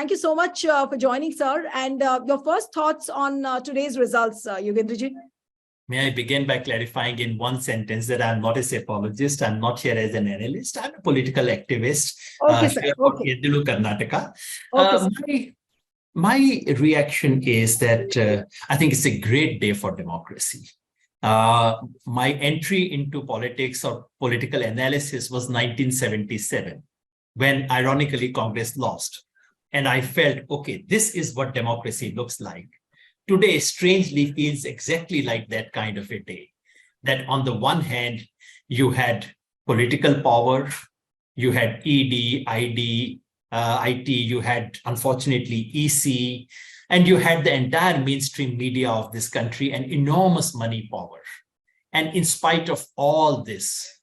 thank you so much for joining, sir. And your first thoughts on today's results, Yogendraji? May I begin by clarifying in one sentence that I'm not a psychologist. I'm not here as an analyst. I'm a political activist here for Karnataka. My reaction is that I think it's a great day for democracy. My entry into politics or political analysis was 1977, when ironically Congress lost. And I felt, okay, this is what democracy looks like. Today, strangely, feels exactly like that kind of a day. That on the one hand, you had political power, you had ED, ID, IT, you had, unfortunately, EC, and you had the entire mainstream media of this country and enormous money power. And in spite of all this,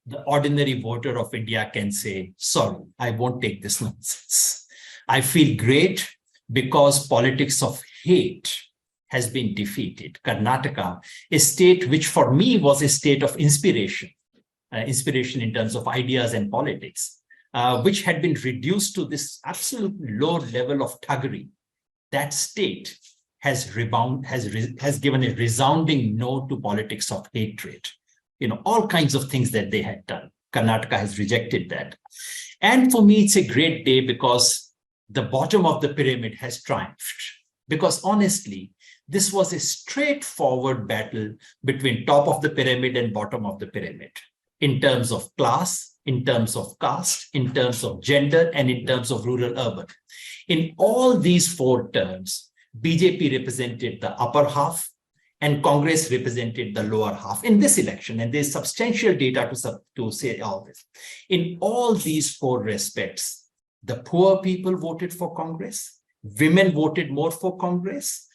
the ordinary voter of India can say, sorry, I won't take this nonsense. I feel great because politics of hate has been defeated. Karnataka, a state which for me was a state of inspiration in terms of ideas and politics, which had been reduced to this absolute low level of thuggery. That state has given a resounding no to politics of hatred. All kinds of things that they had done. Karnataka has rejected that. And for me, it's a great day because the bottom of the pyramid has triumphed. Because honestly, this was a straightforward battle between top of the pyramid and bottom of the pyramid in terms of class, in terms of caste, in terms of gender, and in terms of rural-urban. In all these four terms, BJP represented the upper half and Congress represented the lower half in this election. And there's substantial data to say all this. In all these four respects, the poor people voted for Congress, women voted more for Congress,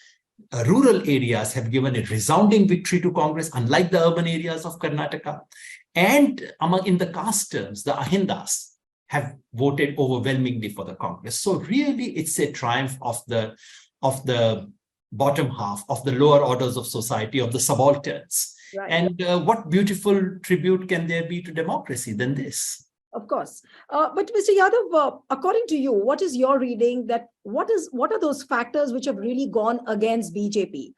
rural areas have given a resounding victory to Congress, unlike the urban areas of Karnataka. And in the caste terms, the Ahindas have voted overwhelmingly for the Congress. So really, it's a triumph of the bottom half, of the lower orders of society, of the subalterns. Right. And what beautiful tribute can there be to democracy than this? Of course. But Mr. Yadav, according to you, what is your reading that what are those factors which have really gone against BJP?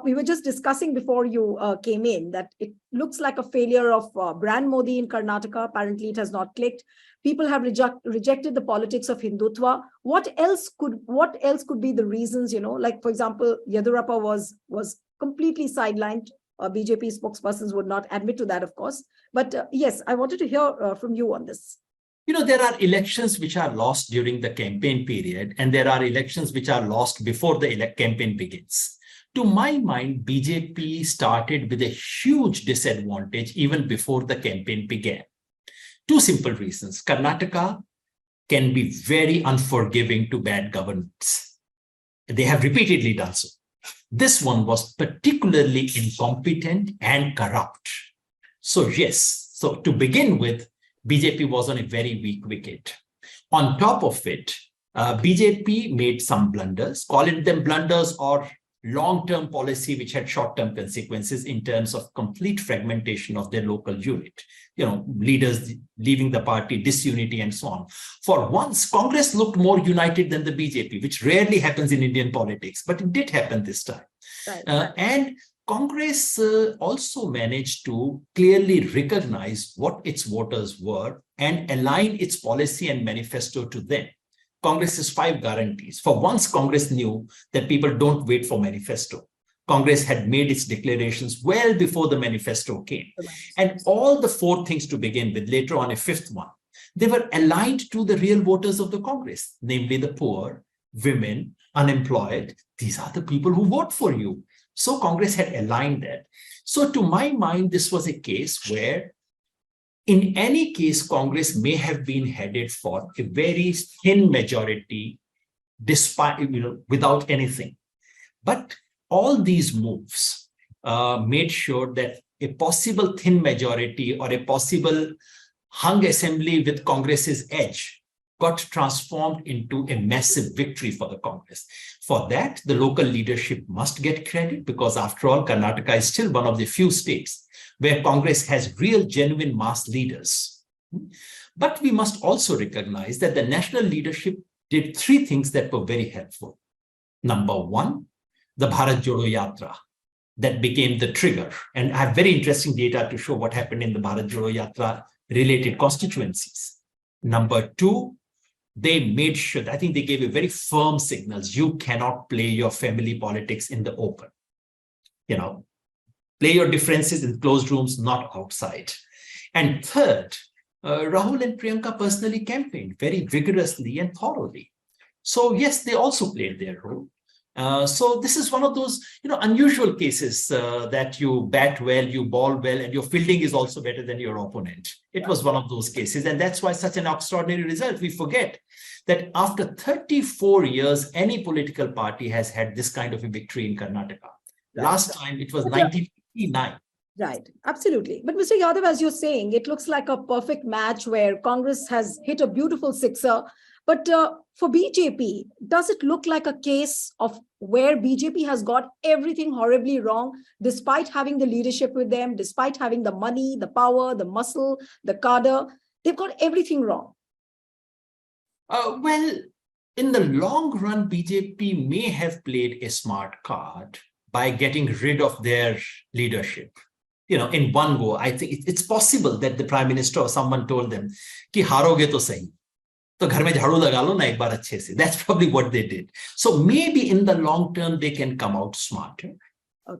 We were just discussing before you came in that it looks like a failure of brand Modi in Karnataka. Apparently, it has not clicked. People have rejected the politics of Hindutva. What else could be the reasons? Like, for example, Yadurappa was completely sidelined. BJP spokespersons would not admit to that, of course. But yes, I wanted to hear from you on this. There are elections which are lost during the campaign period, and there are elections which are lost before the campaign begins. To my mind, BJP started with a huge disadvantage even before the campaign began. Two simple reasons. Karnataka can be very unforgiving to bad governance. They have repeatedly done so. This one was particularly incompetent and corrupt. So yes, so to begin with, BJP was on a very weak wicket. On top of it, BJP made some blunders, call it them blunders or long-term policy which had short-term consequences in terms of complete fragmentation of their local unit. Leaders leaving the party, disunity, and so on. For once, Congress looked more united than the BJP, which rarely happens in Indian politics, but it did happen this time. Right. And Congress also managed to clearly recognize what its voters were and align its policy and manifesto to them. Congress's 5 guarantees. For once, Congress knew that people don't wait for manifesto. Congress had made its declarations well before the manifesto came. And all the 4 things to begin with, later on a 5th one, they were aligned to the real voters of the Congress, namely the poor, women, unemployed. These are the people who vote for you. So Congress had aligned that. So to my mind, this was a case where in any case, Congress may have been headed for a very thin majority despite, without anything. But all these moves made sure that a possible thin majority or a possible hung assembly with Congress's edge got transformed into a massive victory for the Congress. For that, the local leadership must get credit because after all, Karnataka is still one of the few states where Congress has real, genuine mass leaders. But we must also recognize that the national leadership did three things that were very helpful. Number one, the Bharat Jodo Yatra that became the trigger. And I have very interesting data to show what happened in the Bharat Jodo Yatra related constituencies. Number two, they made sure, I think they gave a very firm signals. You cannot play your family politics in the open. Play your differences in closed rooms, not outside. And third, Rahul and Priyanka personally campaigned very vigorously and thoroughly. So yes, they also played their role. So this is one of those, unusual cases that you bat well, you ball well, and your fielding is also better than your opponent. It was one of those cases. And that's why such an extraordinary result. We forget that after 34 years, any political party has had this kind of a victory in Karnataka. Last time it was 1959. Right, absolutely. But Mr. Yadav, as you're saying, it looks like a perfect match where Congress has hit a beautiful sixer. But for BJP, does it look like a case of where BJP has got everything horribly wrong, despite having the leadership with them, despite having the money, the power, the muscle, the cadre? They've got everything wrong. Well, in the long run, BJP may have played a smart card by getting rid of their leadership. In one go, I think it's possible that the Prime Minister or someone told them, ki haroge to sahi. तो घर में झाड़ू लगा लो ना एक बार अच्छे से. That's probably what they did. So maybe in the long term, they can come out smarter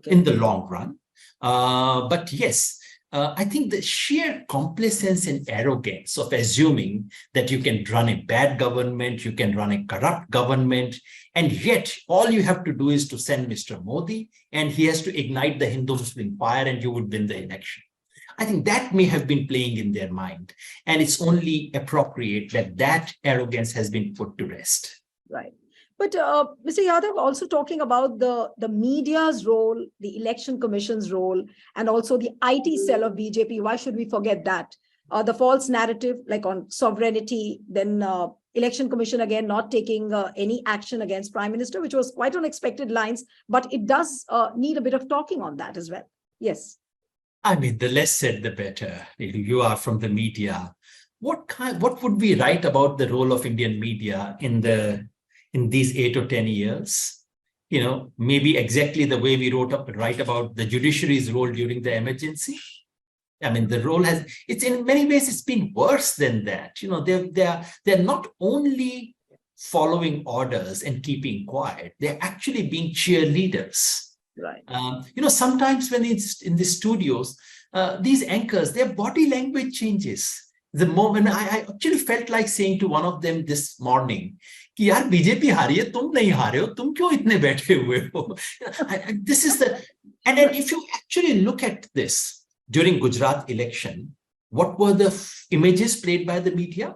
in the long run. But yes, I think the sheer complacency and arrogance of assuming that you can run a bad government, you can run a corrupt government, and yet all you have to do is to send Mr. Modi and he has to ignite the Hindu-Muslim fire and you would win the election. I think that may have been playing in their mind. And it's only appropriate that that arrogance has been put to rest. Right. But Mr. Yadav, also talking about the media's role, the election commission's role, and also the IT cell of BJP, why should we forget that? The false narrative, like on sovereignty, then election commission again not taking any action against Prime Minister, which was quite unexpected lines, but it does need a bit of talking on that as well. Yes. I mean, the less said, the better. You are from the media. What would we write about the role of Indian media in these 8 or 10 years? Maybe exactly the way we write about the judiciary's role during the emergency. I mean, the role it's in many ways, it's been worse than that. They're not only following orders and keeping quiet, they're actually being cheerleaders. Right. Sometimes when it's in the studios, these anchors, their body language changes. The moment I actually felt like saying to one of them this morning, कि यार BJP हारी है, तुम नहीं हारे हो, तुम क्यों इतने बैठे हुए हो? This is and then if you actually look at this during Gujarat election, what were the images played by the media?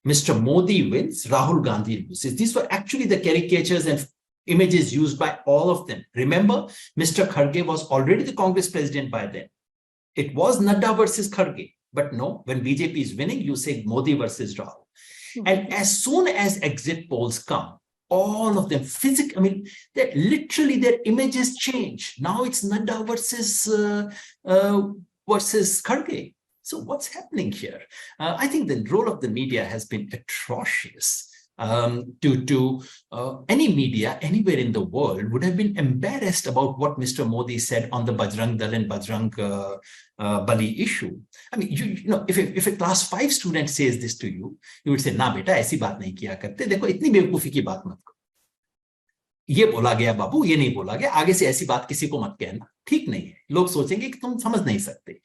Mr. Modi wins, Rahul Gandhi loses. These were actually the caricatures and images used by all of them. Remember, Mr. Kharge was already the Congress president by then. It was Nadda versus Kharge. But no, when BJP is winning, you say Modi versus Rahul. And as soon as exit polls come, all of them literally their images change. Now it's Nadda versus Kharge. So what's happening here? I think the role of the media has been atrocious. Any media anywhere in the world would have been embarrassed about what Mr. Modi said on the Bajrang Dal and Bajrang Bali issue. I mean, if a class 5 student says this to you, you would say, "Na beta, aisi baat nahi kiya karte. Dekho, itni बेवकूफी की बात मत करो. ये बोला गया बाबू, ये नहीं बोला गया. आगे से ऐसी बात किसी को मत कहना. ठीक नहीं है. लोग सोचेंगे कि तुम समझ नहीं सकते."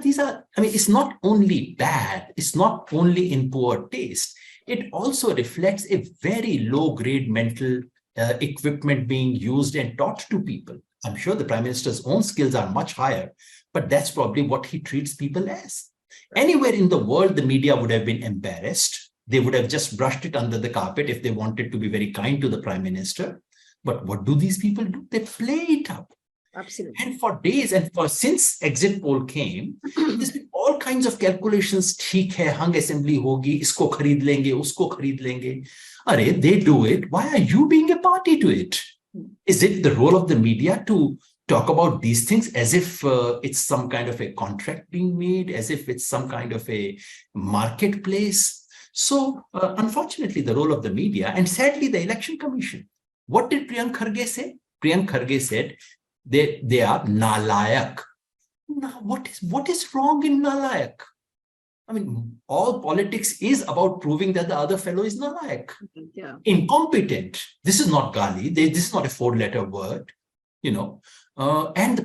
These are. I mean, it's not only bad. It's not only in poor taste. It also reflects a very low-grade mental equipment being used and taught to people. I'm sure the Prime Minister's own skills are much higher, but that's probably what he treats people as. Anywhere in the world, the media would have been embarrassed. They would have just brushed it under the carpet if they wanted to be very kind to the Prime Minister. But what do these people do? They play it up. Absolutely. And for days since exit poll came, there's been all kinds of calculations. ठीक है, hung assembly होगी, इसको खरीद लेंगे, उसको खरीद लेंगे. Arey, they do it. Why are you being a party to it? Is it the role of the media to talk about these things as if it's some kind of a contract being made, as if it's some kind of a marketplace? So unfortunately, the role of the media and sadly the election commission, what did Priyank Kharge say? Priyank Kharge said they are nalayak. Now, what is wrong in nalayak? I mean, all politics is about proving that the other fellow is nalayak, incompetent. This is not Gali. This is not a 4-letter word, And the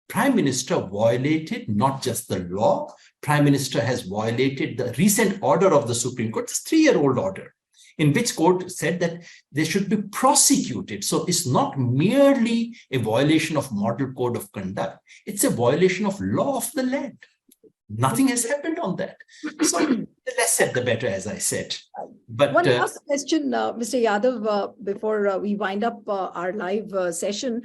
Prime Minister violated not just the law. Prime Minister has violated the recent order of the Supreme Court, this 3-year-old order, in which court said that they should be prosecuted. So it's not merely a violation of model code of conduct. It's a violation of law of the land. Nothing has happened on that. So the less said, the better, as I said. But one last question, Mr. Yadav, before we wind up our live session.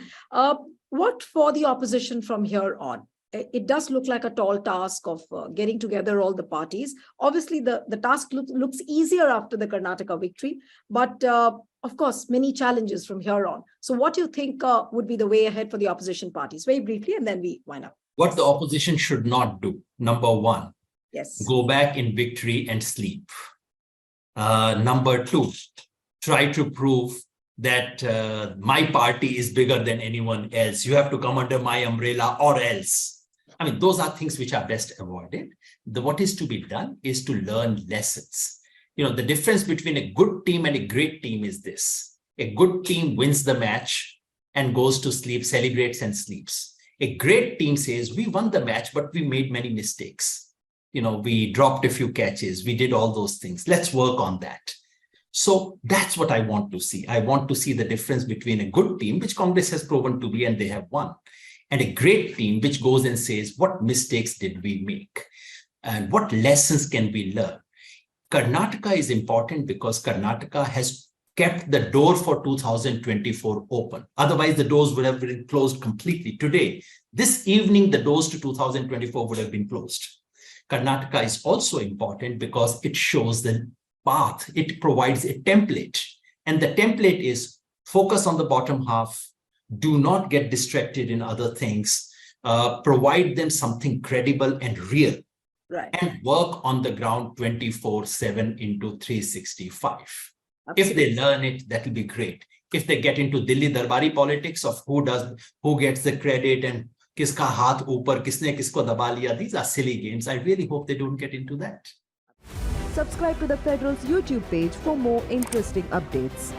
What for the opposition from here on? It does look like a tall task of getting together all the parties. Obviously, the task looks easier after the Karnataka victory, but of course, many challenges from here on. So what do you think would be the way ahead for the opposition parties? Very briefly, and then we wind up. What the opposition should not do, number one, yes, go back in victory and sleep. Number two, try to prove that my party is bigger than anyone else. You have to come under my umbrella or else. I mean, those are things which are best avoided. What is to be done is to learn lessons. The difference between a good team and a great team is this. A good team wins the match and goes to sleep, celebrates and sleeps. A great team says, we won the match, but we made many mistakes. We dropped a few catches. We did all those things. Let's work on that. So that's what I want to see. I want to see the difference between a good team, which Congress has proven to be and they have won, and a great team which goes and says, what mistakes did we make? And what lessons can we learn? Karnataka is important because Karnataka has kept the door for 2024 open. Otherwise, the doors would have been closed completely. Today, this evening, the doors to 2024 would have been closed. Karnataka is also important because it shows the path. It provides a template. And the template is focus on the bottom half. Do not get distracted in other things. Provide them something credible and real. Right. And work on the ground 24/7 into 365. Absolutely. If they learn it, that will be great. If they get into Delhi Darbari politics of who gets the credit and kiska haath upar, kisne kisko daba liya, these are silly games. I really hope they don't get into that. Subscribe to the Federal's YouTube page for more interesting updates.